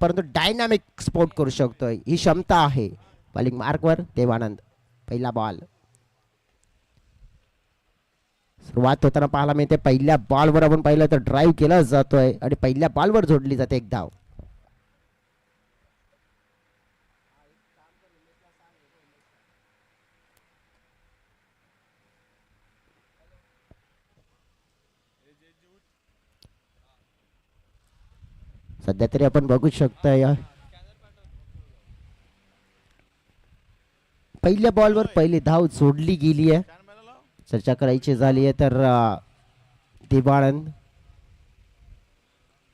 परंतु dynamic sport करू शकतोय ही क्षमता आहे. बॉलिंग मार्कवर देवानंद. पहिला बॉल सुरुवात होताना पाहायला मिळते. पहिल्या बॉलवर आपण पाहिलं तर ड्राईव्ह केला जातोय आणि पहिल्या बॉलवर जोडली जाते एक धाव. सध्या तरी आपण बघू शकतोय पहिल्या बॉलवर पहिली धाव जोडली गेली आहे. चर्चा करायची झाली आहे तर देवानंद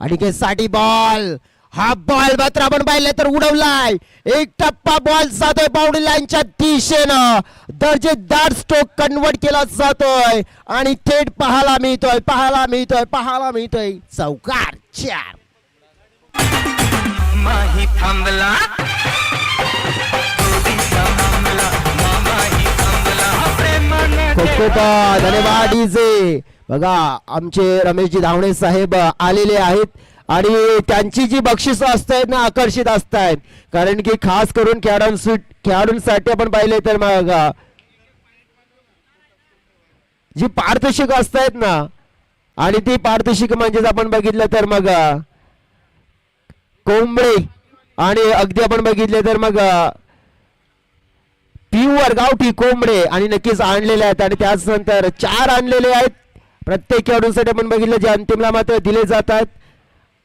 आणि साठी बॉल. हा बॉल मात्र आपण पाहिलं तर उडवलाय. एक टप्पा बॉल जातोय बाउंड्री लाईनच्या दिशेनं. दर्जेदार स्ट्रोक कन्वर्ट केला जातोय आणि थेट पाहायला मिळतोय चौकार. 4 माही थांबला खूप धन्यवाद डीजे. बघा आमचे रमेशजी धावणे साहेब आलेले आहेत आणि त्यांची जी बक्षिस असतात ना आकर्षित असतात. कारण की खास करून खेळाडूंसाठी आपण पाहिले तर मग जी पारितोषिक असतात ना आणि ती पारितोषिक म्हणजेच आपण बघितलं तर मग कोंबडे आणि अगदी आपण बघितले तर मग प्युअर गावठी कोंबडे आणि नक्कीच आणलेले आहेत. आणि त्यानंतर 4 आणलेले आहेत प्रत्येक खेळाडूंसाठी आपण बघितलं जे अंतिमला मात्र दिले जातात.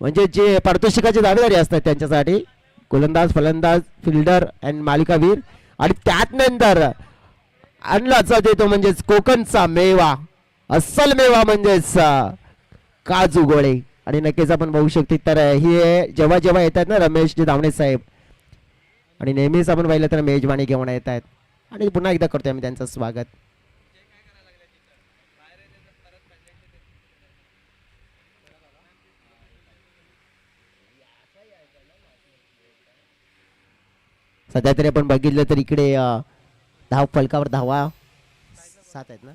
म्हणजे जे पारितोषिकाचे दावेदारी असतात त्यांच्यासाठी गोलंदाज फलंदाज फिल्डर अँड मालिकावीर. आणि त्यात नंतर आणला जातो तो म्हणजेच कोकणचा मेवा अस्सल मेवा म्हणजेच काजू गोळे. आणि नक्कीच आपण बघू शकतो तर हे जेव्हा जेव्हा येतात ना रमेशजी धावणे साहेब आणि नेहमीच आपण पाहिलं तर मेजवानी घेऊन येत आहेत आणि पुन्हा एकदा करतोय आम्ही त्यांचं स्वागत. सध्या तरी आपण बघितलं तर इकडे धाव फलकावर धावा 7 आहेत ना.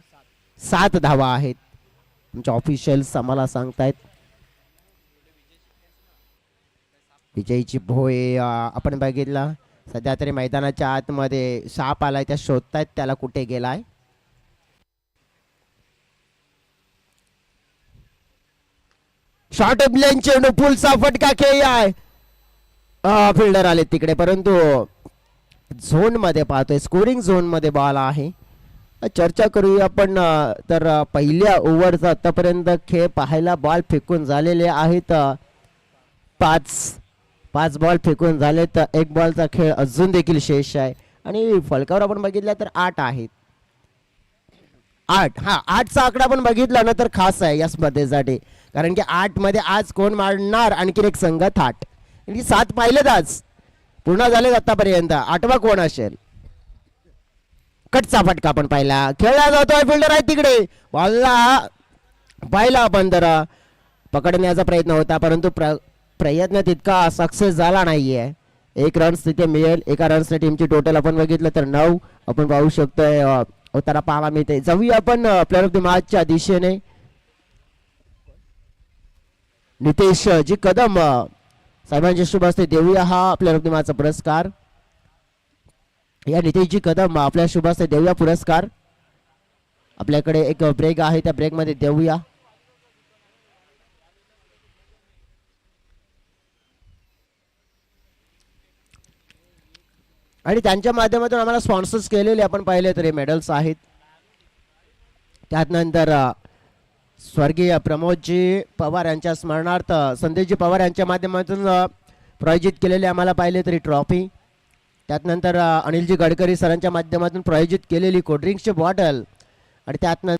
7 धावा आहेत आमचे ऑफिशियल्स आम्हाला सांगतायत. विजयची भोय आपण बघितला. सध्या तरी मैदानाच्या आतमध्ये साप आलाय त्या शोधतायत त्याला कुठे गेलाय. शॉर्ट ब्लेन चेंडू फुलचा फटका खेळ आहे. फिल्डर आले तिकडे परंतु झोन मध्ये पाहतोय स्कोरिंग झोन मध्ये बॉल आहे. चर्चा करूया आपण तर पहिल्या ओव्हरचा आतापर्यंत खेळ पाहायला बॉल फेकून झालेले आहेत. 5 बॉल फेकून झाले तर 1 बॉलचा खेळ अजून देखील शेष आहे. आणि फलकावर आपण बघितलं तर 8 आहेत. 8 हा 8चा आकडा आपण बघितला ना तर खास आहे या स्पर्धेसाठी. कारण की 8 मध्ये आज कोण मारणार आणखी एक संघ थाट. 7 पाहिलेत आज पूर्ण झालेत आतापर्यंत. 8वा कोण असेल. कटचा फटका आपण पाहिला खेळला जातोय. फिल्डर आहे तिकडे बॉलला पाहिला आपण तर पकडण्याचा प्रयत्न होता परंतु प्रयत्न तितका सक्सेस झाला नाहीये. 1 रन्स तिथे मिळेल. एका रन्सने टीमची टोटल आपण बघितलं तर 9 आपण पाहू शकतोय होताना पाहायला मिळते. जाऊया आपण प्लेअर ऑफ द मॅचच्या दिशेने. नितेश जी कदम साहेबांच्या शुभ हस्ते देऊया हा प्लेअर ऑफ द मॅचचा पुरस्कार. या नितेशजी कदम आपल्या शुभ हस्ते देऊया पुरस्कार. आपल्याकडे एक ब्रेक आहे त्या ब्रेक मध्ये देऊया. आणि त्यांच्या माध्यमातून आम्हाला स्पॉन्सर्स केलेले आपण पाहिले तरी मेडल्स आहेत. त्यानंतर स्वर्गीय प्रमोदजी पवार यांच्या स्मरणार्थ संदेशजी पवार यांच्या माध्यमातून प्रायोजित केलेले आम्हाला पाहिले तरी ट्रॉफी. त्यानंतर अनिलजी गडकरी सरांच्या माध्यमातून प्रायोजित केलेली कोल्ड्रिंक्सची बॉटल. आणि त्यातनं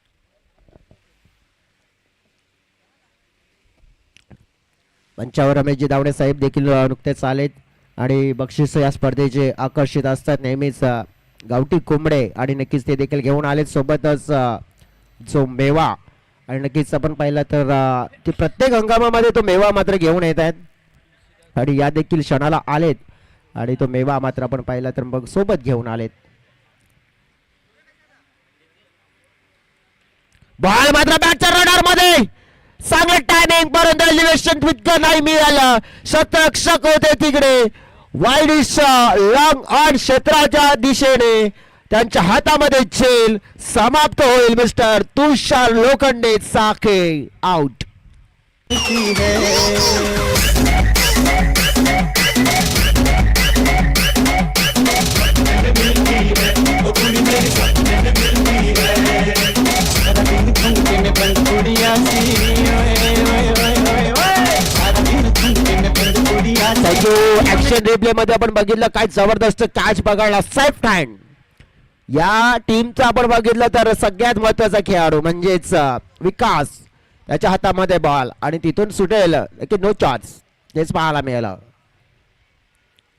मंचावर रमेशजी धावणे साहेब देखील नुकतेच आलेत आणि बक्षीस या स्पर्धेचे आकर्षित असतात नेहमीच गावठी कोंबडे आणि नक्कीच ते देखील घेऊन आलेत सोबतच जो मेवा. आणि नक्कीच आपण पाहिलं तर ते प्रत्येक हंगामामध्ये तो मेवा मात्र घेऊन येत आहेत आणि या देखील क्षणाला आलेत आणि तो मेवा मात्र आपण पाहिला तर मग सोबत घेऊन आलेत. बॉल मात्र बॅटच्या रडार मध्ये चांगलं टायमिंग परंतु एलिव्हेशन तितकं नाही मिळालं. शतरक्षक होते तिकडे वाईड लॉंग ऑन क्षेत्राच्या दिशेने त्यांच्या हातामध्ये झेल समाप्त होईल. मिस्टर तुषार लोखंडे साखे आउट. ऍक्शन रिप्ले मध्ये आपण बघितलं काय जबरदस्त कॅच पकडला सेफ हँड. या टीमचा आपण बघितलं तर सगळ्यात महत्वाचा खेळाडू म्हणजेच विकास त्याच्या हातामध्ये बॉल आणि तिथून सुटेल की नो चान्स तेच पाहायला मिळालं.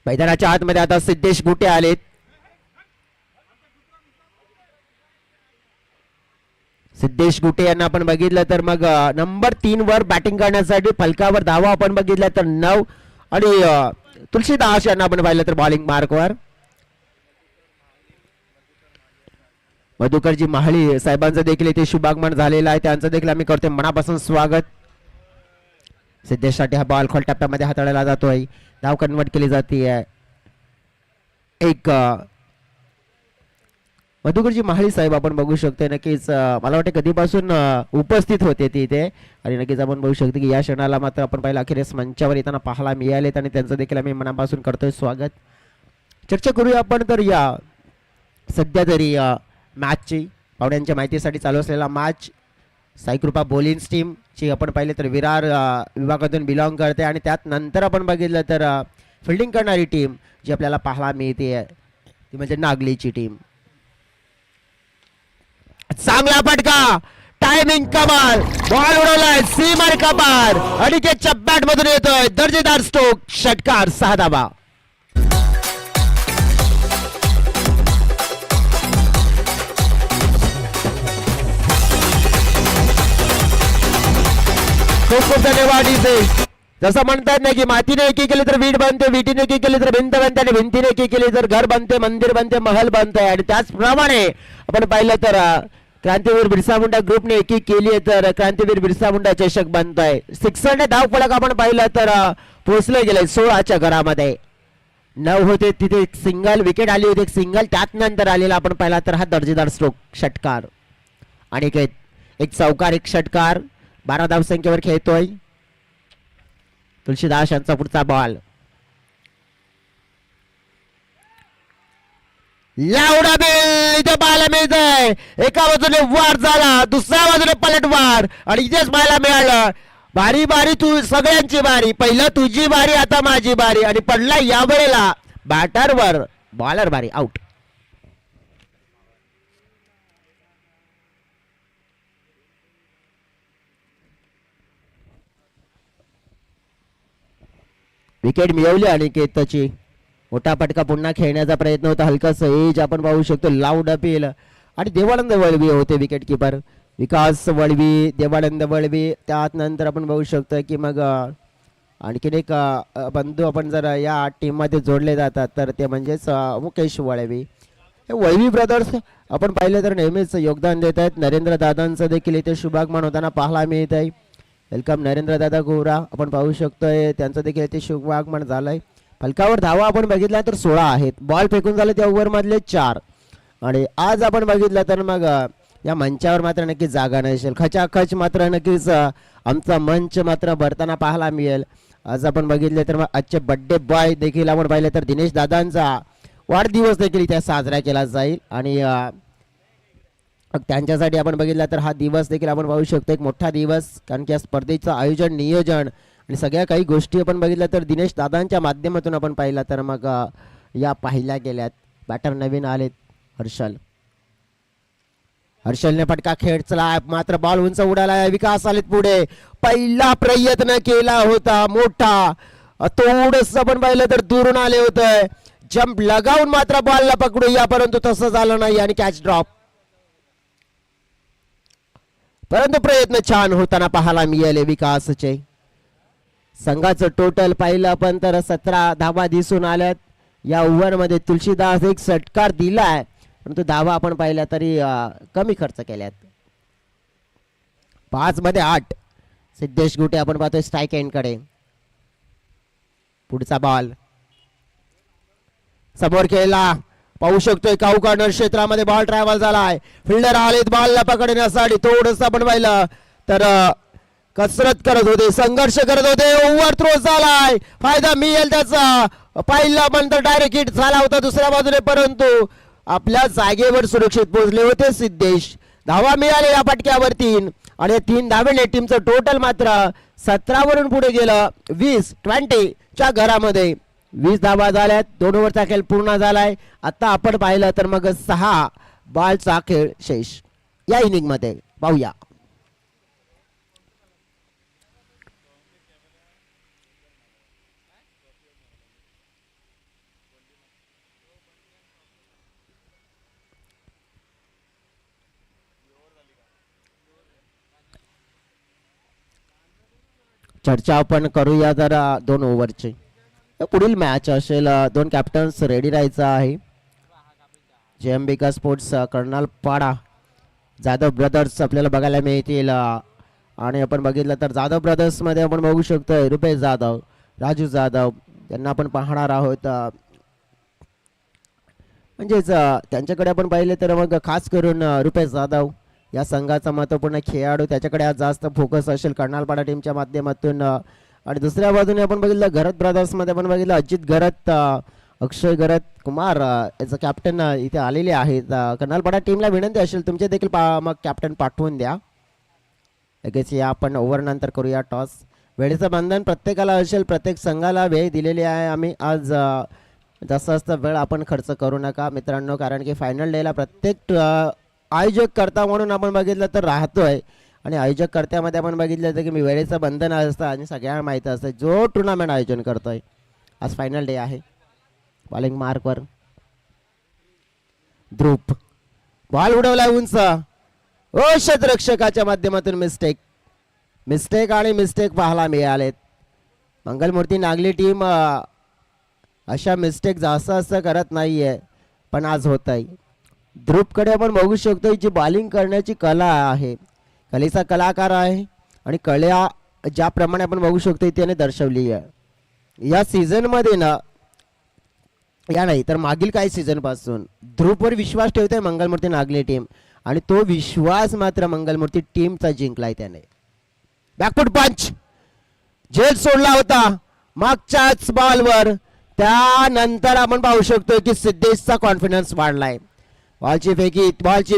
मैदानाच्या आतमध्ये आता सिद्धेश गुटे आलेत. सिद्धेश गुटे यांना आपण बघितलं तर मग नंबर 3 वर बॅटिंग करण्यासाठी फलकावर धावा आपण बघितलं तर 9 आणि तुलसीदास यांना आपण पाहिलं तर बॉलिंग मार्कवर. मधुकरजी महाळी साहेबांचं देखील इथे शुभागमन झालेलं आहे. त्यांचं देखील आम्ही करतोय मनापासून स्वागत. सिद्धेशसाठी हा बॉल खोल टप्प्यामध्ये हाताळला जातोय. धाव कन्वर्ट केली जाते. एक मधुकरजी महाळी साहेब आपण बघू शकतो नक्कीच मला वाटतं कधीपासून उपस्थित होते ते इथे आणि नक्कीच आपण बघू शकतो की या क्षणाला मात्र आपण पहिला अखेरीस मंचावर येताना पाहायला मिळालेत आणि त्यांचं देखील आम्ही मनापासून करतोय स्वागत. चर्चा करूया आपण तर या सध्या तरी मॅचची पाहुण्यांच्या माहितीसाठी चालू असलेला मॅच साईकृपा बॉलिंग टीमची आपण पाहिले तर विरार विभागातून बिलॉंग करते आणि त्यात नंतर आपण बघितलं तर फिल्डिंग करणारी टीम जी आपल्याला पाहायला मिळते ती म्हणजे नागलीची टीम. चांगला फटका टायमिंग कमाल बॉल उडवलाय सीमार कपार अनिकेतच्या बॅट मधून येतोय दर्जेदार स्ट्रोक षटकार 6 धावा. खूप खूप धन्यवाद. इथे जसं म्हणतात ना की मातीने एकी केली तर वीट बनते, विटीने एकी केली तर भिंत बनते आणि भिंतीने एकी केली तर घर बनते, मंदिर बनते, महल बनते. आणि त्याचप्रमाणे आपण पाहिलं तर क्रांतीवीर बिरसा मुंडा ग्रुपने एकी केली आहे तर क्रांतीवीर बिरसा मुंडा चषक बनतोय. 600 धाव फलक आपण पाहिलं तर पोहोचले गेले 16च्या घरामध्ये. 9 होते तिथे एक सिंगल विकेट आली होती, एक सिंगल त्यात नंतर आलेला आपण पाहिला तर हा दर्जेदार स्ट्रोक षटकार आणि एक चौकार एक षटकार 12 धावसंख्येवर खेळतोय. तुलसीदास यांचा पुढचा बॉल लावडा बिल इथे पाहायला मिळतंय. एका बाजूने वार झाला दुसऱ्या बाजूने पलटवार आणि इथेच पाहायला मिळालं बारी बारी तू सगळ्यांची बारी पहिलं तुझी बारी आता माझी बारी आणि पडला या वेळेला बॅटरवर बॉलर बारी आउट. विकेट मिळवली आणि केतची मोठा पटका पुन्हा खेळण्याचा प्रयत्न होता. हलकासा एज आपण पाहू शकतो लाऊड अपील आणि देवानंद वळवी होते विकेट किपर विकास वळवी देवानंद वळवी. त्यात नंतर आपण बघू शकतो की मग आणखीन एक बंधू आपण जर या टीम मध्ये जोडले जातात तर ते म्हणजेच मुकेश वळवी. हे वळवी ब्रदर्स आपण पाहिलं तर नेहमीच योगदान देत आहेत. नरेंद्र दादांचं देखील इथे शुभागमन होताना पाहायला मिळत आहे. वेलकम नरेंद्र दादा गोरा आपण पाहू शकतोय त्यांचं देखील इथे शुभागमन झालंय. फलकावर धावा आपण बघितला तर 16 आहेत. बॉल फेकून झाले त्या ओव्हर मधले 4 आणि आज आपण बघितलं तर मग या मंचावर मात्र नक्कीच जागा नसेल. खचाखच मात्र नक्कीच आमचा मंच मात्र भरताना पाहायला मिळेल. आज आपण बघितले तर मग आजचे बर्थडे बॉय देखील आपण पाहिले तर दिनेश दादांचा वाढदिवस देखील इथे साजरा केला जाईल आणि त्यांच्यासाठी आपण बघितलं तर हा दिवस देखील आपण पाहू शकतो एक मोठा दिवस कारण की या स्पर्धेचं आयोजन नियोजन आणि सगळ्या काही गोष्टी आपण बघितल्या तर दिनेश दादांच्या माध्यमातून आपण पाहिला तर मग या पाहिल्या गेल्यात. बॅटर नवीन आलेत हर्षलने फटका खेळचला मात्र बॉल उंच उडाला. विकास आलेत पुढे पहिला प्रयत्न केला होता मोठा थोडस आपण पाहिलं तर दुरून आले होते जंप लगावून मात्र बॉलला पकडूया परंतु तसं झालं नाही आणि कॅच ड्रॉप. परंतु प्रयत्न छान होताना पाहायला मिळाले विकासचे. संघाचं टोटल पाहिलं आपण तर 17 धावा दिसून आल्यात. या ओव्हर मध्ये तुलसीदास एक षटकार दिलाय परंतु धावा आपण पाहिल्या तरी कमी खर्च केल्यात. 5 मध्ये 8 सिद्धेश गुटे आपण पाहतोय स्ट्राईक एंड कडे. पुढचा बॉल समोर खेळला, पाहू शकतोय काऊ कॉर्नर क्षेत्रामध्ये बॉल ट्रॅव्हल झालाय. फिल्डर आलेत बॉलला पकडण्यासाठी. थोडस आपण पाहिलं तर कसरत करत होते, संघर्ष करत होते. ओव्हर थ्रो झालाय, फायदा मिळेल त्याचा. पहिला नंतर डायरेक्ट हिट झाला होता दुसऱ्या बाजूने, परंतु आपल्या जागेवर सुरक्षित पोहोचले होते सिद्धेश. धावा मिळाले या फटक्यावर 3 आणि 3 धावेने टीमचं टोटल मात्र 17 वरून पुढे गेलं 20-20 च्या घरामध्ये. 20 धावा झाल्यात, 2 ओव्हरचा खेळ पूर्ण झालाय. आता आपण पाहिलं तर मग 6 बॉलचा खेळ शेष या इनिंग मध्ये. पाहूया चर्चा आपण करूया जरा 2 ओव्हरची. पुढील मॅच असेल 2 कॅप्टन्स रेडी राहायचं आहे. जेएमबीका स्पोर्ट्स कर्नाल पाडा जाधव ब्रदर्स आपल्याला बघायला मिळतील. आणि आपण बघितलं तर जाधव ब्रदर्स मध्ये आपण बघू शकतो रुपेश जाधव, राजू जाधव यांना आपण पाहणार आहोत. म्हणजेच त्यांच्याकडे आपण पाहिले तर मग खास करून रुपेश जाधव या संघाचा महत्त्वपूर्ण खेळाडू, त्याच्याकडे आज जास्त फोकस असेल कर्नालपाडा टीमच्या माध्यमातून. आणि दुसऱ्या बाजूने आपण बघितलं घरत ब्रदर्स मध्ये आपण बघितलं अजित घरत, अक्षय घरत कुमार याचं कॅप्टन इथे आलेले आहेत. कर्नालपाडा टीमला विनंती असेल तुमचे देखील मग कॅप्टन पाठवून द्या. लगेच या आपण ओव्हर नंतर करूया टॉस. वेळेचं बंधन प्रत्येकाला असेल, प्रत्येक संघाला वेळ दिलेली आहे आम्ही आज. जसं असतं वेळ आपण खर्च करू नका मित्रांनो, कारण की फायनल डेला प्रत्येक आयोजक करता म्हणून आपण बघितलं तर राहतोय. आणि आयोजक कर्त्यामध्ये आपण बघितलं तर की मी वेळेचं बंधन असतं आणि सगळ्यांना माहीत असतं जो टुर्नामेंट आयोजन करतोय. आज फायनल डे आहे. बॉलिंग मार्कवर ध्रुप, बॉल उडवला उंच. क्षेत्ररक्षकाच्या माध्यमातून मिस्टेक आणि मिस्टेक पाहायला मिळालेत. मंगलमूर्ती नागली टीम अशा मिस्टेक जास्त करत नाहीये, पण आज होत आहे. ध्रुपकडे आपण बघू शकतो जी बॉलिंग करण्याची कला आहे, कलेचा कलाकार आहे. आणि कला ज्याप्रमाणे आपण बघू शकतो त्याने दर्शवली आहे या सीझन मध्ये ना, या नाही तर मागील काही सीझन पासून ध्रुपवर विश्वास ठेवते मंगलमूर्ती नागले टीम. आणि तो विश्वास मात्र मंगलमूर्ती टीमचा जिंकलाय त्याने. बॅकफुट पंच झेल सोडला होता मागच्याच बॉलवर, त्यानंतर आपण पाहू शकतो की सिद्धेशचा कॉन्फिडन्स वाढलाय. बॉलची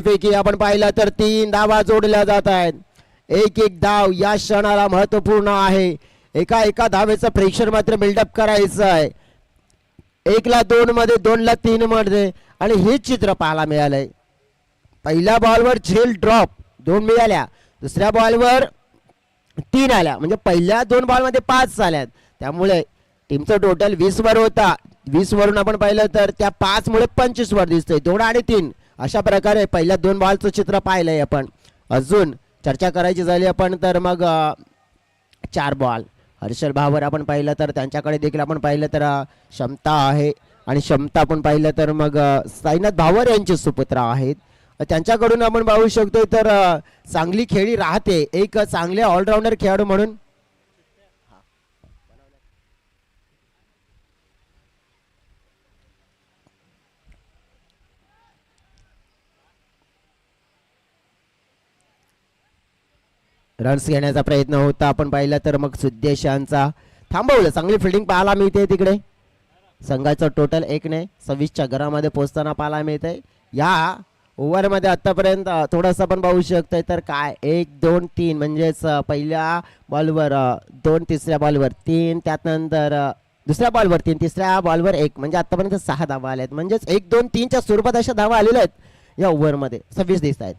फेकी आपण पाहिलं तर 3 धावा जोडल्या जात आहेत. एक धाव या क्षणाला महत्वपूर्ण आहे. एका धावेचं प्रेशर मात्र बिल्डअप करायचं आहे. 1ला 2 मध्ये, 2ला 3 मध्ये. आणि हे चित्र पाहायला मिळालंय. पहिल्या बॉलवर झेल ड्रॉप 2 मिळाल्या, दुसऱ्या बॉलवर 3 आल्या, म्हणजे पहिल्या 2 बॉलमध्ये 5 झाल्यात. त्यामुळे टीमचं टोटल 20 वर होता. 20 वरून आपण पाहिलं तर त्या 5 मुळे 25 वर दिसतोय. 2 आणि 3 अशा प्रकारे पहिल्या 2 बॉलचं चित्र पाहिलंय आपण. अजून चर्चा करायची झाली आपण तर मग 4 बॉल हर्षल भावर आपण पाहिलं तर त्यांच्याकडे देखील आपण पाहिलं तर क्षमता आहे. आणि क्षमता आपण पाहिलं तर मग साईनाथ भावर यांचे सुपुत्र आहेत. त्यांच्याकडून आपण पाहू शकतो तर चांगली खेळी राहते एक चांगले ऑलराऊंडर खेळाडू म्हणून. रन्स घेण्याचा प्रयत्न होता आपण पाहिलं तर मग सिद्धेश यांचा थांबवलं. चांगली फिल्डिंग पाहायला मिळते तिकडे. संघाचं टोटल 1 ने 26च्या घरामध्ये पोहोचताना पाहायला मिळते. या ओव्हरमध्ये आतापर्यंत थोडंसं आपण पाहू शकतोय तर काय 1 2 3 म्हणजेच पहिल्या बॉलवर 2, तिसऱ्या बॉलवर 3, त्यानंतर दुसऱ्या बॉलवर 3, तिसऱ्या बॉलवर 1, म्हणजे आतापर्यंत 6 धावा आल्या आहेत. म्हणजेच 1 2 3च्या स्वरूपात अशा धावा आलेल्या आहेत या ओव्हरमध्ये. 26 दिसत आहेत.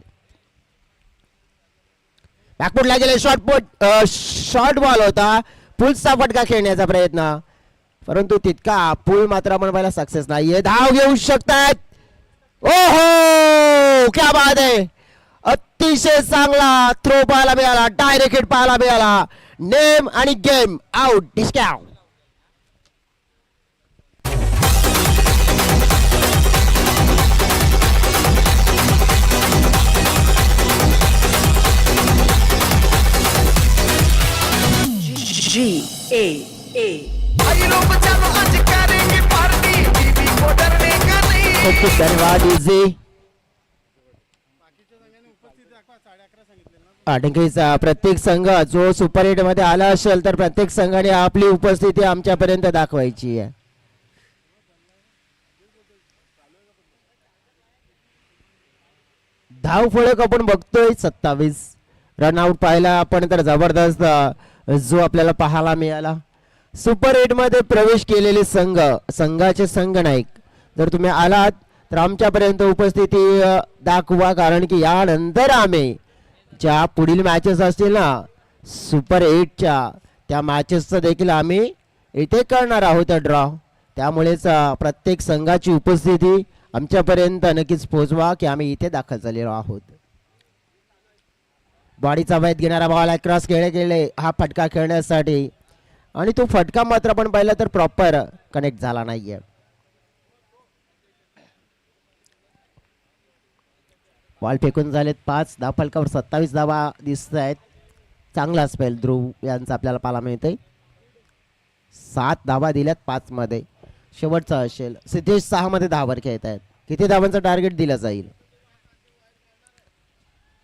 बॅकफुटला गेले शॉर्ट बॉल होता. पुलचा फटका खेळण्याचा प्रयत्न, परंतु तितका पूल मात्र आपण पाहिला सक्सेस नाहीये. धाव घेऊ शकतात. ओहो क्या बात आहे. अतिशय चांगला थ्रो पाहायला मिळाला, डायरेक्ट हिट पाहायला मिळाला. नेम आणि गेम आउट डिस्काउंट. खूप खूप धन्यवाद इझी. नक्कीच प्रत्येक संघ जो सुपर एट मध्ये आला असेल तर प्रत्येक संघाने आपली उपस्थिती आमच्यापर्यंत दाखवायची आहे. धाव फळक आपण बघतोय 27 रनआउट पाहिला आपण तर जबरदस्त जो आपल्याला पाहायला मिळाला. सुपर एट मध्ये प्रवेश केलेले संघाचे संघ नायक जर तुम्ही आलात तर आमच्यापर्यंत उपस्थिती दाखवा, कारण की यानंतर आम्ही ज्या पुढील मॅचेस असतील ना सुपर एटच्या त्या मॅचेसचं देखील आम्ही इथे करणार आहोत ड्रॉ. त्यामुळेच प्रत्येक संघाची उपस्थिती आमच्यापर्यंत नक्कीच पोहोचवा की आम्ही इथे दाखल झालेलो आहोत. बॉडीचा वैध घेणारा बॉल क्रॉस गेले हा फटका खेळण्यासाठी आणि तो फटका मात्र आपण पाहिला तर प्रॉपर कनेक्ट झाला नाहीये. बॉल फेकून झालेत 5 धावफलकावर 27 धावा दिसत आहेत. चांगला स्पेल ध्रुव यांचा आपल्याला पाहायला मिळतंय. 7 धावा दिल्यात 5 मध्ये. शेवटचा असेल सिद्धेश 6 मध्ये धावावर खेळत आहेत. किती धावांचं टार्गेट दिलं जाईल.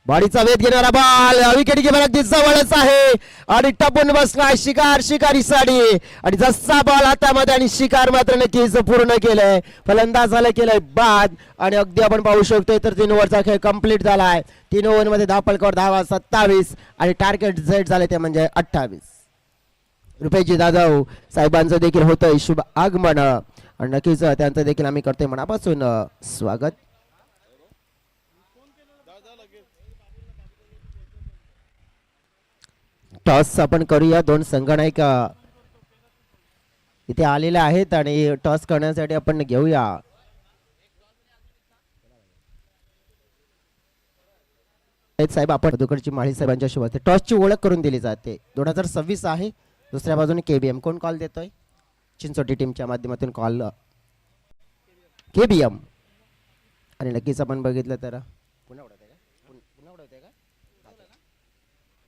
बॉडीचा वेध घेणारा बॉल विकेट कीपर अगदी जवळच आहे आणि टपून बसलाय शिकारी साडी आणि जसा बॉल हातामध्ये आणि शिकार मात्र नक्कीच पूर्ण केलंय. फलंदाजाला केलंय बाद आणि अगदी आपण पाहू शकतोय तर 3 ओव्हरचा खेळ कंप्लीट झालाय. 3 ओव्हर मध्ये धावफलकावर धावा 27 आणि टार्गेट सेट झाले ते म्हणजे 28. रुपेशजी जाधव साहेबांचं देखील होतंय शुभ आगमन आणि नक्कीच त्यांचं देखील आम्ही करतोय मनापासून स्वागत. टॉस आपण करूया. 2 संघ नायक इथे आलेले आहेत आणि टॉस करण्यासाठी आपण घेऊया साहेब. आपण मधुकरची माळी साहेबांच्या शिवाय टॉसची ओळख करून दिली जाते. 2026 आहे. दुसऱ्या बाजूने केबीएम कोण कॉल देतोय. चिंचोटी टीमच्या माध्यमातून कॉल केबीएम आणि नक्कीच आपण बघितलं तर पुन्हा उडवते का पुन्हा उडवते का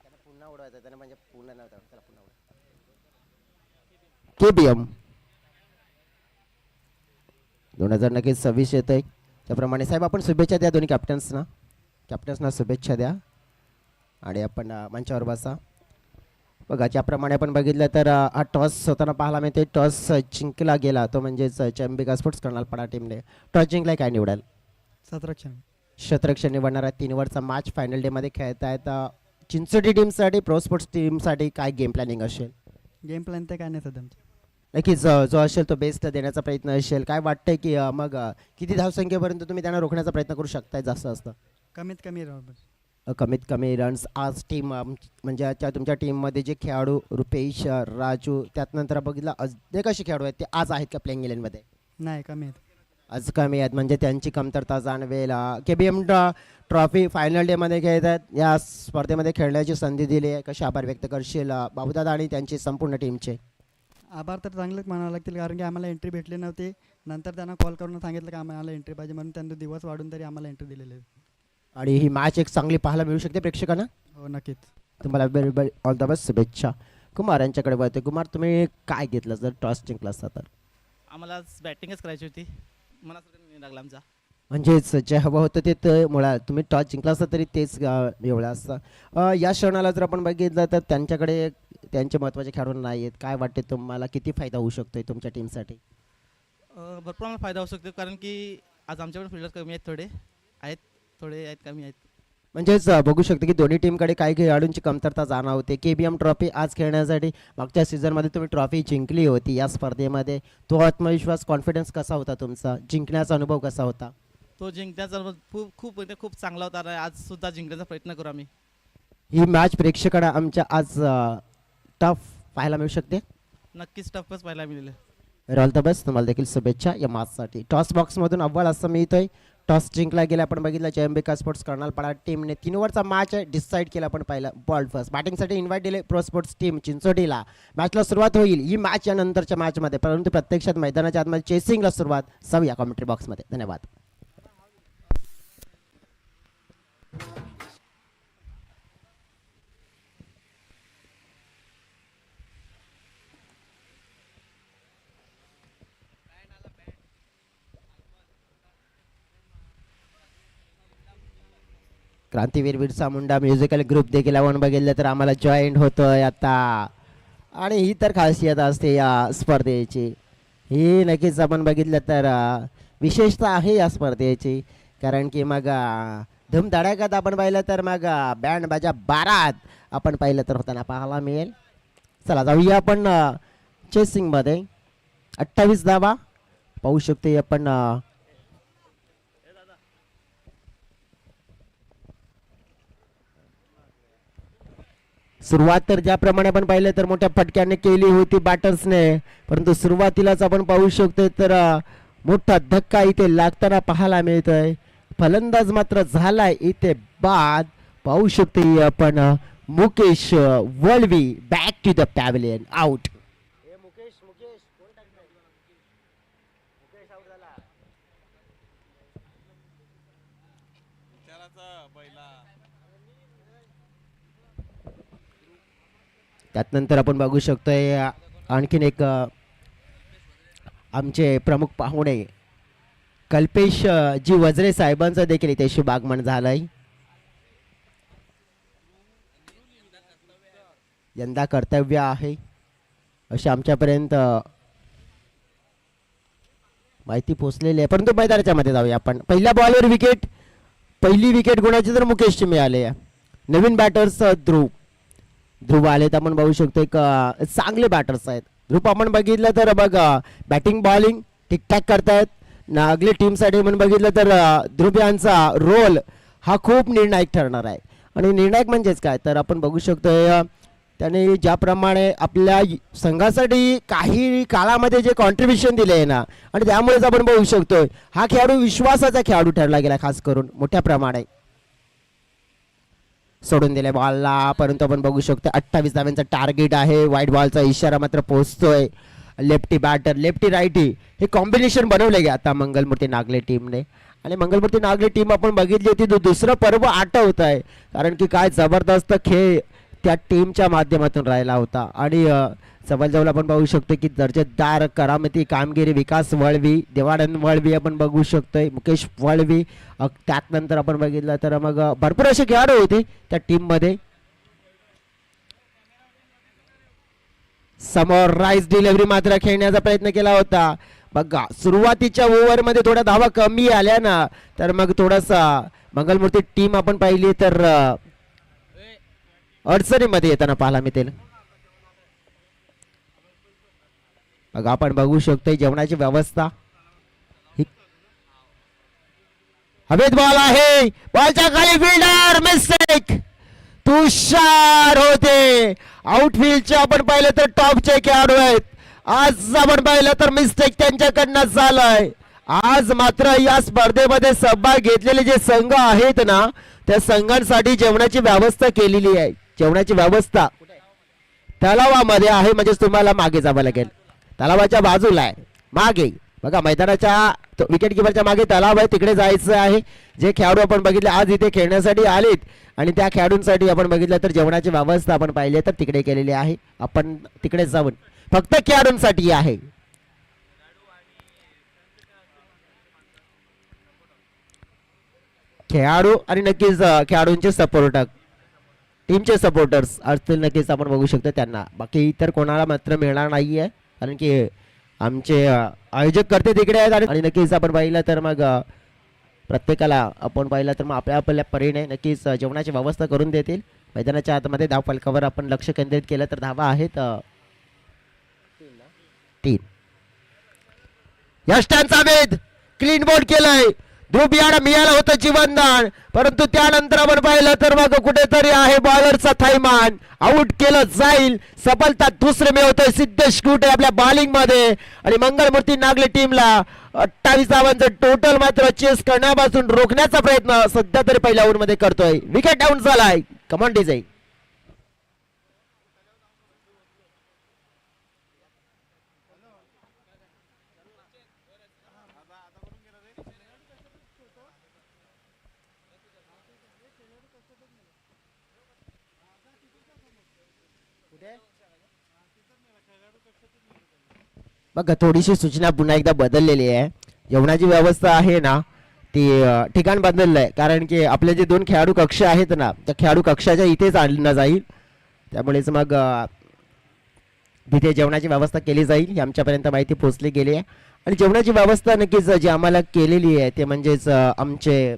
त्याला पुन्हा उडवायचं त्याला म्हणजे पुन्हा नव्हतं त्याला पुन्हा केबीएम 2026 येत आहे. त्याप्रमाणे साहेब आपण शुभेच्छा द्या दोन्ही कॅप्टन्सना शुभेच्छा द्या आणि आपण मंचावर बसा. बघा ज्याप्रमाणे आपण बघितलं तर हा टॉस होताना पाहायला मिळते. टॉस जिंकला गेला तो म्हणजेच चंबिका स्पोर्ट्स कर्नालपाडा टीमने टॉस जिंकलाय. काय निवडाल. शतरक्षण निवडणारा 3 ओव्हरचा मॅच फायनल डे मध्ये खेळतायत. चिंचोटी टीमसाठी प्रो स्पोर्ट्स टीमसाठी काय गेम प्लॅनिंग असेल. गेम प्लॅन तर काय नाही सध्या नक्कीच जो असेल तो बेस्ट देण्याचा प्रयत्न असेल. काय वाटतंय की मग किती धावसंख्येपर्यंत तुम्ही त्यांना रोखण्याचा प्रयत्न करू शकताय. जास्त असतं कमीत कमी रन्स आज टीम म्हणजे तुमच्या टीममध्ये जे खेळाडू रुपेश राजू त्यानंतर बघितलं अनेक असे खेळाडू आहेत ते आज आहेत का प्लेइंग 11 मध्ये. नाही कमी आहेत. आज कमी आहेत म्हणजे त्यांची कमतरता जाणवेल. केबीएम ट्रॉफी फायनल डे मध्ये खेळतात. या स्पर्धेमध्ये खेळण्याची संधी दिली आहे. कसे आभार व्यक्त करशील बाबूदादा आणि त्यांची संपूर्ण टीमचे. आभार तर चांगलेच म्हणावं लागतील कारण की आम्हाला एंट्री भेटली नव्हती. नंतर त्यांना कॉल करून सांगितलं की आम्हाला एंट्री पाहिजे म्हणून त्यांनी दिवस वाढून तरी आम्हाला एंट्री दिलेली आहे. आणि ही मॅच एक चांगली पाहायला मिळू शकते प्रेक्षकांना. हो नक्कीच. तुम्हाला very very all the best. शुभेच्छा. कुमार यांच्याकडे वळते. कुमार तुम्ही काय घेतलं जर टॉस जिंकला असता तर. आम्हाला बॅटिंगच करायची होती. मनात लागला आमचा म्हणजेच जे हवं होतं ते मुळात तुम्ही टॉस जिंकला असता तरी तेच एवढं असतं. या क्षणाला जर आपण बघितलं तर त्यांच्याकडे त्यांचे महत्त्वाचे खेळाडू नाही आहेत. काय वाटते तुम्हाला किती फायदा होऊ शकतोय तुमच्या टीमसाठी. भरपूर आम्हाला फायदा होऊ शकतो कारण की आज आमच्याकडे फिल्डर कमी आहेत. थोडे आहेत कमी आहेत. म्हणजेच बघू शकतो की दोन्ही टीमकडे काही खेळाडूंची कमतरता जाणवते. केबीएम ट्रॉफी आज खेळण्यासाठी मागच्या सीझनमध्ये तुम्ही ट्रॉफी जिंकली होती. या स्पर्धेमध्ये तो आत्मविश्वास कॉन्फिडन्स कसा होता तुमचा. जिंकण्याचा अनुभव कसा होता. तो जिंकण्याचा खूप चांगला होता. आज सुद्धा जिंकण्याचा प्रयत्न करू आम्ही. ही मॅच प्रेक्षकांना आमच्या आज टफ पाहायला मिळू शकते. नक्कीच टफच पाहायला मिळेल. All the best. तुम्हाला देखील शुभेच्छा या मॅचसाठी. टॉस बॉक्समधून अव्वल असं मिळतोय. टॉस जिंकला गेला आपण बघितलं चंबिका स्पोर्ट्स कर्नालपाडा टीमने 3 ओव्हरचा मॅच डिसाईड केला. आपण पहिला बॉल फर्स्ट बॅटिंगसाठी इन्व्हाइट दिले प्रो स्पोर्ट्स टीम चिंचोटीला. मॅचला सुरुवात होईल ही मॅच या नंतरच्या मॅचमध्ये परंतु प्रत्यक्षात मैदानाच्या आतमध्ये चेसिंगला सुरुवात जाऊया कमेंट्री बॉक्समध्ये. धन्यवाद. क्रांतीवीर बिरसा मुंडा म्युझिकल ग्रुप देखील आपण बघितलं तर आम्हाला जॉईंट होतोय आता. आणि ही तर खासियत असते या स्पर्धेची. ही नक्कीच आपण बघितलं तर विशेषता आहे या स्पर्धेची. कारण की मग धूमधडाक्यात आपण पाहिलं तर मग बँड बाजा बारात आपण पाहिलं तर होताना पाहायला मिळेल. चला जाऊया आपण चेसिंगमध्ये. 28 धावा पाहू शकतो आपण. सुरुवात तर ज्याप्रमाणे आपण पाहिलं तर मोठ्या फटक्याने केली होती बॅटर्सने, परंतु सुरुवातीलाच आपण पाहू शकतो तर मोठा धक्का इथे लागताना पाहायला मिळतोय. फलंदाज मात्र झालाय इथे बाद. पाहू शकतो आपण Mukesh Valvi back to the pavilion out. त्यानंतर आपण बघू शकतोय आणखीन एक आमचे प्रमुख पाहुणे कल्पेश जी वजरे साहेबांचं देखील इथे शुभागमन झालंय. यंदा कर्तव्य आहे अशी आमच्यापर्यंत माहिती पोहोचलेली आहे. परंतु मैदानाच्या मध्ये जाऊया आपण. पहिल्या बॉलवर विकेट, पहिली विकेट कोणाची तर मुकेशची मिळाली आहे. नवीन बॅटर्स ध्रुव आले तर आपण बघू शकतो एक चांगले बॅटर्स आहेत. ध्रुव आपण बघितलं तर बघा बॅटिंग बॉलिंग ठीकठाक करतायत. नागले टीमसाठी म्हणून बघितलं तर ध्रुव यांचा रोल हा खूप निर्णायक ठरणार आहे. आणि निर्णायक म्हणजेच काय तर आपण बघू शकतोय त्याने ज्याप्रमाणे आपल्या संघासाठी काही काळामध्ये जे कॉन्ट्रीब्युशन दिले आहे ना, आणि त्यामुळेच आपण बघू शकतोय हा खेळाडू विश्वासाचा खेळाडू ठरला गेला. खास करून मोठ्या प्रमाणे सोडून दिले बॉलला, परंतु आपण बघू शकतो 28 धाव्यांचा टार्गेट आहे. व्हाईट बॉलचा इशारा मात्र पोहोचतोय. लेफ्टी बॅटर लेफ्टी राईटी हे कॉम्बिनेशन बनवले गे आता मंगलमूर्ती नागले टीमने. आणि मंगलमूर्ती नागले टीम आपण बघितली होती दुसरं पर्व आठवत आहे. कारण की काय जबरदस्त खेळ त्या टीमच्या माध्यमातून राहिला होता. आणि जवळजवळ आपण बघू शकतो की दर्जेदार करामती कामगिरी विकास वळवी, देवानंद वळवी आपण बघू शकतोय, मुकेश वळवी. त्यानंतर आपण बघितलं तर मग भरपूर असे खेळाडू होते त्या टीम मध्ये. समोर राईस डिलिव्हरी मात्र खेळण्याचा प्रयत्न केला होता. बघा सुरुवातीच्या ओव्हर मध्ये थोड्या धावा कमी आल्या ना, तर मग थोडासा मंगलमूर्ती टीम आपण पाहिली तर अडचणीमध्ये येताना पाहायला मिळेल. बघा आपण बघू शकतोय जेवणाची व्यवस्था. हवेत बॉल आहे, बॉलच्या खाली फिल्डर मिस्टेक. तुषार होते आउटफील्डचे आपण पाहिलं तर टॉपचे खेळाडू आहेत. आज आपण पाहिलं तर मिस्टेक त्यांच्याकडनं झालाय. आज मात्र या स्पर्धेमध्ये सहभाग घेतलेले जे संघ आहेत ना, त्या संघांसाठी जेवणाची व्यवस्था केलेली आहे. जेवणाची व्यवस्था तलावामध्ये आहे, म्हणजेच तुम्हाला मागे जावं लागेल. तलावाच्या बाजूला आहे मागे. बघा मैदानाच्या विकेट किपरच्या मागे तलाव आहे, तिकडे जायचं आहे. जे खेळाडू आपण बघितले आज इथे खेळण्यासाठी आलेत आणि त्या खेळाडूंसाठी आपण बघितलं तर जेवणाची व्यवस्था आपण पाहिली तर तिकडे केलेली आहे. आपण तिकडे जाऊन फक्त खेळाडूंसाठी आहे. खेळाडू आणि नक्कीच खेळाडूंचे सपोर्टर टीमचे सपोर्टर्स असतील नक्कीच आपण बघू शकतो त्यांना. बाकी इतर कोणाला मात्र मिळणार नाहीये, कारण की आमचे आयोजक करते तिकडे आहेत. आणि नक्कीच आपण पाहिलं तर मग प्रत्येकाला आपण पाहिलं तर मग आपल्या आपल्या परीने नक्कीच जेवणाची व्यवस्था करून देतील. मैदानाच्या आतमध्ये धाव फलकावर आपण लक्ष केंद्रित केलं तर धावा आहेत 3. यष्टांचा वेध क्लीन बोर्ड केलाय. ध्रुव याला मिळालं होतं जीवनदान, परंतु त्यानंतर आपण पाहिलं तर मग कुठेतरी आहे बॉलरचा थैमान. आउट केलं जाईल. सफलता दुसरे मिळवतोय सिद्धेश कुटे आपल्या बॉलिंग मध्ये. आणि मंगलमूर्ती नागले टीमला 28 धावांचं टोटल मात्र चेस करण्यापासून रोखण्याचा प्रयत्न सध्या तरी पहिल्या ओव्हर मध्ये करतोय. विकेट डाऊन झालाय. Come on design. बघा थोडीशी सूचना पुन्हा एकदा बदललेली आहे. जेवणाची व्यवस्था आहे ना ती ठिकाण बदललंय, कारण की आपले जे 2 खेळाडू कक्ष आहेत ना, त्या खेळाडू कक्षाच्या इथेच आणलं जाईल. त्यामुळेच मग तिथे जेवणाची व्यवस्था केली जाईल ही आमच्यापर्यंत माहिती पोहोचली गेली आहे. आणि जेवणाची व्यवस्था नक्कीच जी आम्हाला केलेली आहे ते म्हणजेच आमचे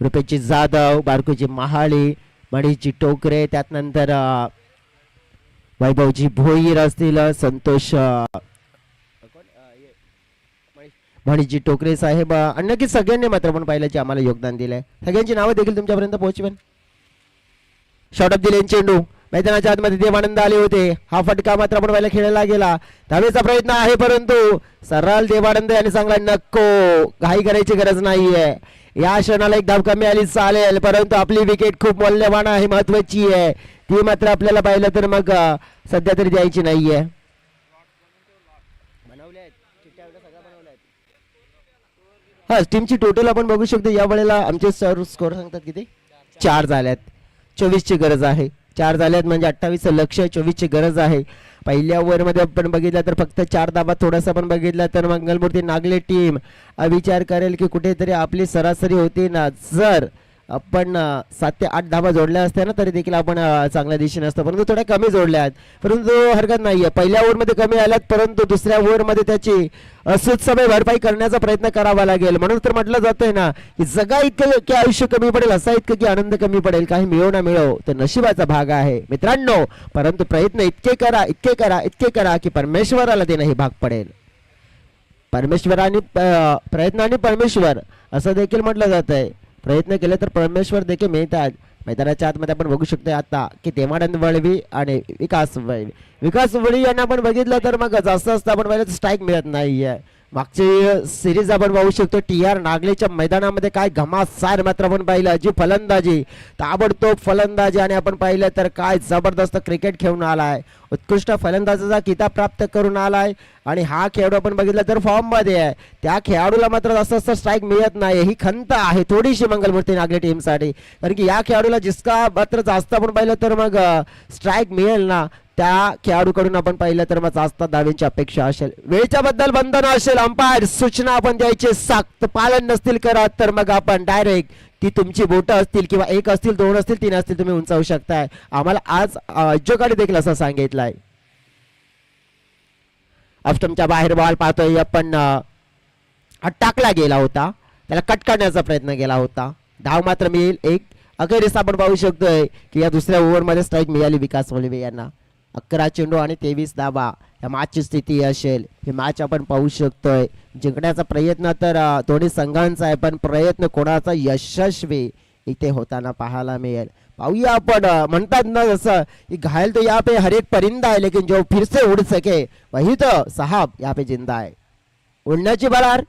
रुपेशजी जाधव, बारकूजी महाळी, मणीजी टोकरे, त्यानंतर वैभवजी भोईर असतील, संतोष मणीजी टोकरे साहेब आणि नक्कीच सगळ्यांनी मात्र पण पाहिलं जे आम्हाला योगदान दिलंय. सगळ्यांची नावं देखील तुमच्यापर्यंत पोहोचवेन. शॉर्ट ऑफ दिले चेंडू मैदानाच्या आतमध्ये देवानंद आले होते. हा फटका मात्र आपण पहिला खेळला गेला. धावेचा प्रयत्न आहे परंतु सरळ देवानंद यांनी सांगला नको, घाई करायची गरज नाहीये. या क्षणाला एक धाव कमी आली चालेल, परंतु आपली विकेट खूप मौल्यवान आहे, महत्वाची आहे. ती मात्र आपल्याला पाहिलं तर मग सध्या तरी द्यायची नाहीये. हा टीमची टोटल आपण बघू शकतो. या वेळेला आमचे सर स्कोर सांगतात किती 4 झाल्यात. 24 ची गरज आहे. 4 झाल्यात म्हणजे 28 लक्ष, 24 ची गरज आहे. पहिल्या ओव्हर मध्ये आपण बघितलं तर फक्त 4 धावा. थोडासा आपण बघितलं तर मंगलमूर्ती नागले टीम विचार करेल की कुठेतरी आपली सरासरी होती ना, जर आपण 7 ते 8 धावा जोडल्या असत्या ना तरी देखील आपण चांगल्या दिशेने असतो, परंतु थोड्या कमी जोडल्या आहेत. परंतु हरकत नाहीये, पहिल्या ओव्हरमध्ये कमी आल्यात परंतु दुसऱ्या ओव्हरमध्ये त्याची सुत्समय भरपाई करण्याचा प्रयत्न करावा लागेल. म्हणून तर म्हटलं जातंय ना की जगा इतकं की आयुष्य कमी पडेल, असा इतकं की आनंद कमी पडेल. काही मिळो ना मिळो तो नशिबाचा भाग आहे मित्रांनो, परंतु प्रयत्न इतके करा, इतके करा, इतके करा की परमेश्वराला देणं हे भाग पडेल. परमेश्वराने प्रयत्न आणि परमेश्वर असं देखील म्हटलं जात आहे. प्रयत्न केले तर परमेश्वर देखील मिळतात. मैदानाच्या आतमध्ये आपण बघू शकतो आता की देवानंद वळवी आणि विकास वळवी यांना आपण बघितलं तर मग जास्त आपण पाहिलं तर स्ट्राईक मिळत नाहीये. मागची सिरीज आपण पाहू शकतो TR नागलेच्या मैदानामध्ये काय घमासार मात्र आपण पाहिलं. जी फलंदाजी, ताबडतोब फलंदाजी, आणि आपण पाहिलं तर काय जबरदस्त क्रिकेट खेळून आलाय. उत्कृष्ट फलंदाजाचा किताब प्राप्त करून आलाय. आणि हा खेळाडू आपण बघितलं तर फॉर्म मध्ये आहे. त्या खेळाडूला मात्र जास्त स्ट्राईक मिळत नाही. ही खंत आहे थोडीशी मंगलमूर्ती नागले टीमसाठी, कारण की या खेळाडूला जितका मात्र जास्त आपण पाहिलं तर मग स्ट्राईक मिळेल ना, त्या खेळाडूकडून आपण पाहिलं तर मग जास्त धावेंची अपेक्षा असेल. वेळेच्या बद्दल बंधन असेल, अंपायर सूचना आपण द्यायचे, सक्त पालन नसतील करत तर मग आपण डायरेक्ट ती तुमची बोटं असतील किंवा 1 असतील, 2 असतील, 3 असतील, तुम्ही उंचावू शकताय. आम्हाला आज जोगाडी देखील असं सांगितलंय. ऑफस्टंपच्या बाहेर बॉल पाहतोय आपण, टाकला गेला होता, त्याला कट करण्याचा प्रयत्न केला होता. धाव मात्र मिळेल 1. अखेरीस आपण पाहू शकतोय की या दुसऱ्या ओव्हरमध्ये स्ट्राईक मिळाली विकास वळवे यांना. 11 चेंडू आणि 23 धावा या मॅचची स्थिती असेल. ही मॅच आपण पाहू शकतोय. जिंकण्याचा प्रयत्न तर दोन्ही संघांचा आहे, पण प्रयत्न कोणाचा यशस्वी इथे होताना पाहायला मिळेल. पाहूया आपण, म्हणतात ना जसं की घायल तो यहाँ पे हर एक परिंदा है लेकिन जो फिर से उड़ सके वही तो साहब यहाँ पे जिंदा है. उडण्याची बलार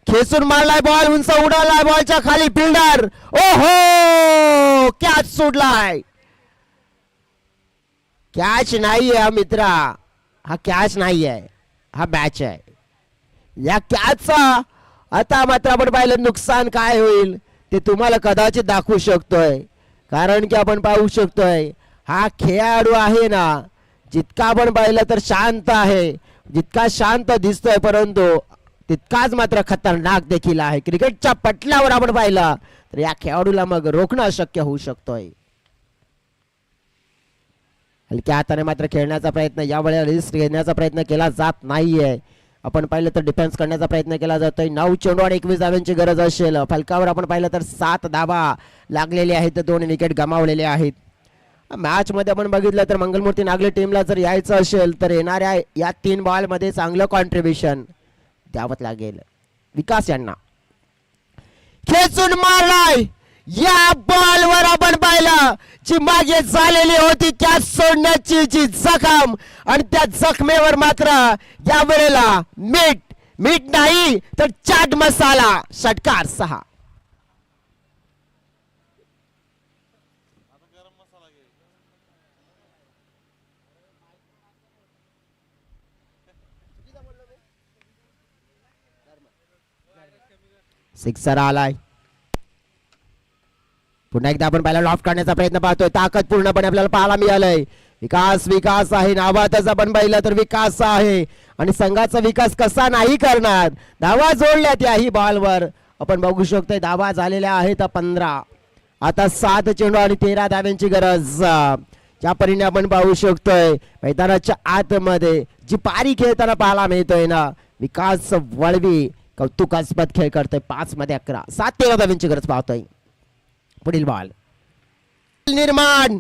खेचून मारलाय बॉल, उंच उडालाय, बॉलच्या खाली फिल्डर, ओहो कॅच सोडलाय. कॅच नाहीये हा मित्रा, हा कॅच नाहीये, हा मॅच आहे. या कॅचचा आता मात्र आपण पाहिलं नुकसान काय होईल ते तुम्हाला कदाचित दाखवू शकतोय, कारण की आपण पाहू शकतोय हा खेळाडू आहे ना, जितका आपण पाहिलं तर शांत आहे, जितका शांत दिसतोय परंतु तितकाच मात्र खतरनाक देखील आहे. क्रिकेटच्या पटलावर आपण पाहिलं तर या खेळाडूला मग रोखणं अशक्य होऊ शकतोय. हलक्या हाताने मात्र खेळण्याचा प्रयत्न, या वेळेला रिस्क घेण्याचा प्रयत्न केला जात नाहीये. आपण पाहिलं तर डिफेन्स करण्याचा प्रयत्न केला जातोय. 9 चेंडू आणि 21 धावांची गरज असेल. फलकावर आपण पाहिलं तर 7 धावा लागलेले आहेत, 2 विकेट गमावलेले आहेत. मॅच मध्ये आपण बघितलं तर मंगलमूर्ती नागले टीमला जर यायचं असेल तर येणाऱ्या या 3 बॉल मध्ये चांगलं कॉन्ट्रीब्युशन द्यावं लागेल. विकास यांना खेचून मारलाय, या बॉलवर आपण पाहिलं जी मागे झालेली होती कॅच सोडण्याची जी जखम, आणि त्या जखमेवर मात्र या वेळेला मीठ नाही तर चाट मसाला. षटकार 6. सिक्सर आलाय. पुन्हा एकदा आपण पाहिला लॉफ्ट करण्याचा प्रयत्न पाहतोय. ताकद पूर्णपणे आपल्याला पाहायला मिळालंय. विकास विकास आहे नावातच आपण पाहिलं तर विकास आहे आणि संघाचा विकास कसा नाही करणार. धावा जोडल्यात याही बॉलवर आपण बघू शकतोय. धावा झालेल्या आहेत 15. आता 7 चेंडू आणि 13 धाव्यांची गरज. ज्या परीने आपण पाहू शकतोय मैदानाच्या आतमध्ये जी पारी खेळताना पाहायला मिळतोय ना, विकास वळवी कौतुकास्पद खेळ करतोय. 5 मध्ये 11, 7-13 धाव्यांची गरज पाहतोय. पुढील बॉल निर्माण.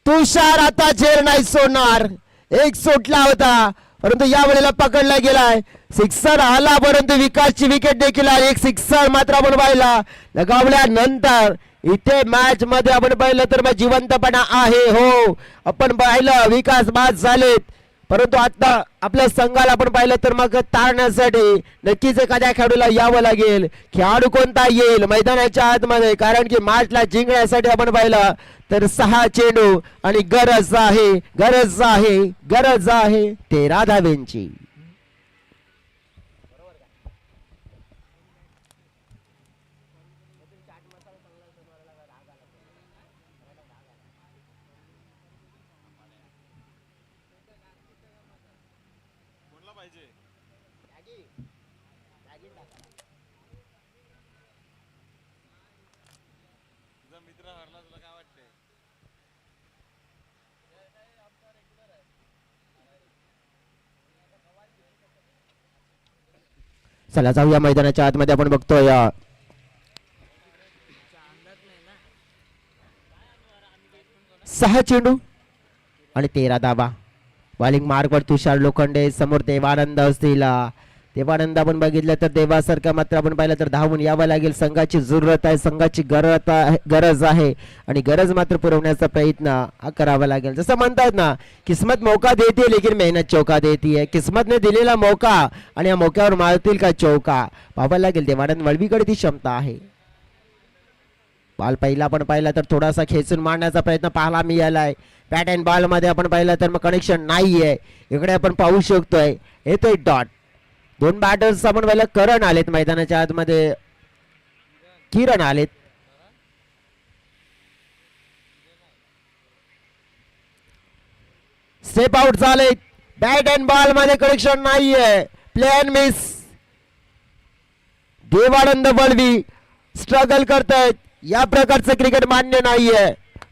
तुषार आता झेल नाही सोडणार. एक सुटला होता परंतु या वेळेला पकडला गेलाय. सिक्सर आला परंतु विकासची विकेट देखील आली. एक सिक्सर मात्र आपण पाहिला लगावल्यानंतर इथे मॅच मध्ये आपण पाहिलं तर मग जिवंतपणा आहे. हो आपण पाहिलं विकास बाद झालेत परंतु आता आपल्या संघाला आपण पाहिलं तर मग तारण्यासाठी नक्कीच एखाद्या खेळाडूला यावं लागेल. खेळाडू कोणता येईल मैदानाच्या आतमध्ये, कारण की मॅचला जिंकण्यासाठी आपण पाहिलं तर 6 चेंडू आणि गरज आहे गरज आहे गरज आहे 13 धाव्यांची. चला जाऊया मैदानाच्या आतमध्ये. आपण बघतोय 6 चेंडू आणि 13 धावा. बॉलिंग मार्कवर तुषार लोखंडे, समोर देवानंद असतील. देवानंद आपण बघितलं तर देवासारखं मात्र आपण पाहिलं तर धावून यावं लागेल. संघाची जरूरत आहे, संघाची गरज आहे आणि गरज मात्र पुरवण्याचा प्रयत्न हा करावा लागेल. जसं म्हणतात ना, किस्मत मौका देते लेकिन मेहनत चौका देती है. किस्मतने दिलेला मौका आणि या मौक्यावर मारतील का चौका पाहावं लागेल. देवानंद वळवीकडे ती क्षमता आहे. बॉल पहिला आपण पाहिला तर थोडासा खेचून मारण्याचा प्रयत्न पाहायला मिळालाय. बॅट अँड बॉल मध्ये आपण पाहिलं तर मग कनेक्शन नाहीये. इकडे आपण पाहू शकतोय येतोय डॉट. 2 बॅटर्स आपण पाहिलं करण आलेत मैदानाच्या आतमध्ये, किरण आलेत. स्टेप आउट झाले. बॅट अँड बॉल मध्ये कनेक्शन नाहीये. Play and miss. Devanand Valvi struggle करतायत. या प्रकारचं क्रिकेट मान्य नाहीये.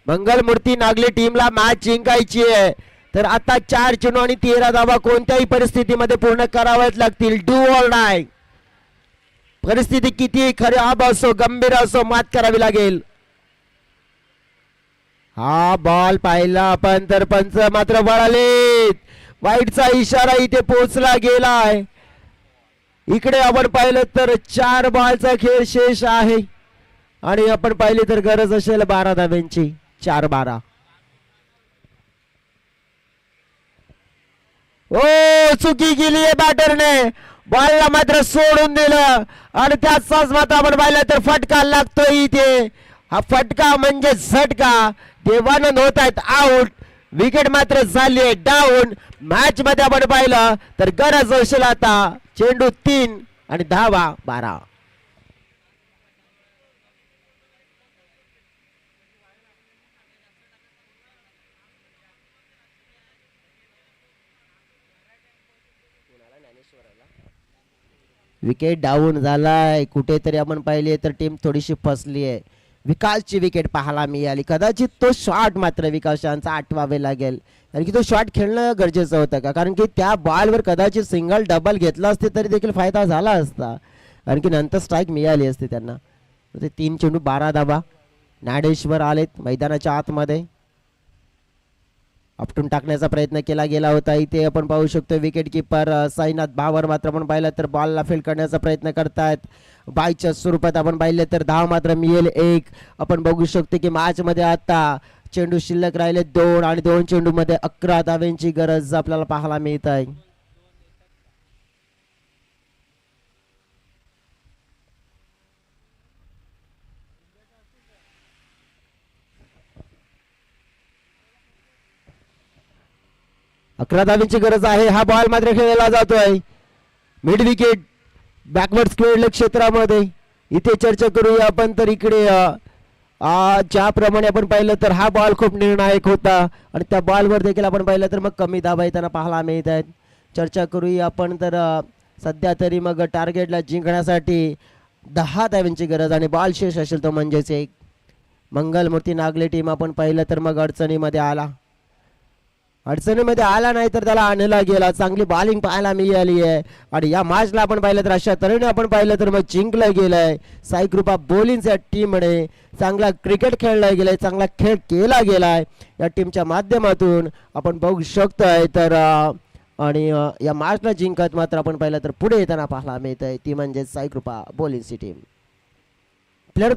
मंगलमूर्ती नागले टीमला मॅच जिंकायची आहे तर आता 4 चेंडू आणि 13 धावा कोणत्याही परिस्थितीमध्ये पूर्ण कराव्याच लागतील. Do or die. परिस्थिती किती खराब असो गंभीर असो मात करावी लागेल. हा बॉल पाहिला आपण तर पंच मात्र वळालेत. वाईटचा इशारा इथे पोहोचला गेलाय. इकडे आपण पाहिलं तर 4 बॉलचा खेळ शेष आहे आणि आपण पाहिली तर गरज असेल 12 धाव्यांची. 4-12. ओ चुकी केली आहे बॅटरने. बॉलला मात्र सोडून दिलं आणि त्याचाच मात्र आपण पाहिलं तर फटका लागतोय इथे. हा फटका म्हणजे झटका. देवानंद होत आहेत आउट. विकेट मात्र झाली आहे डाऊन. मॅच मध्ये आपण पाहिलं तर गरज असेल आता चेंडू 3 आणि धावा 12. विकेट डाऊन झालाय. कुठेतरी आपण पाहिले तर टीम थोडीशी फसली आहे. विकासची विकेट पाहायला मिळाली. कदाचित तो शॉट मात्र विकासांचा आठवावे लागेल कारण की तो शॉट खेळणं गरजेचं होतं का, कारण की त्या बॉलवर कदाचित सिंगल डबल घेतला असते तरी देखील फायदा झाला असता कारण की नंतर स्ट्राईक मिळाली असते त्यांना. ते 3 चेंडू 12 धावा. ज्ञानेश्वर आलेत मैदानाच्या आतमध्ये. आपटून टाकण्याचा प्रयत्न केला गेला होता. इथे आपण पाहू शकतो विकेट किपर साईनाथ भावर मात्र आपण पाहिलं तर बॉलला फेल करण्याचा प्रयत्न करतायत. बायच्या स्वरूपात आपण पाहिले तर धाव मात्र मिळेल 1. आपण बघू शकतो की मॅच मध्ये आता चेंडू शिल्लक राहिले 2 आणि 2 चेंडू मध्ये 11 धाव्यांची गरज आपल्याला पाहायला मिळत आहे. अकरा धाव्यांची गरज आहे. हा बॉल मात्र खेळला जातोय मिड विकेट बॅकवर्ड स्क्वेअर क्षेत्रामध्ये. इथे चर्चा करूया आपण तर इकडे ज्याप्रमाणे आपण पाहिलं तर हा बॉल खूप निर्णायक होता आणि त्या बॉलवर देखील आपण पाहिलं तर मग कमी दाबा येताना पाहायला मिळत आहेत. चर्चा करूया आपण तर सध्या तरी मग टार्गेटला जिंकण्यासाठी 10 धावांची गरज आणि बॉल शेष असेल तो म्हणजेच एक. मंगलमूर्ती नागले टीम आपण पाहिलं तर मग अडचणीमध्ये आला नाही तर त्याला आणला गेला. चांगली बॉलिंग पाहायला मिळाली आहे आणि या मॅचला आपण पाहिलं तर अशा तऱ्हेने आपण पाहिलं तर मग जिंकलं गेलंय. साई कृपा बॉलिंगच्या टीमने चांगला क्रिकेट खेळला गेलाय, चांगला खेळ केला गेलाय या टीमच्या माध्यमातून आपण बघू शकतोय. तर आणि या मॅचला जिंकत मात्र आपण पाहिलं तर पुढे येताना पाहायला मिळत आहे ती म्हणजे साई कृपा बॉलिंगची टीम. प्लेअर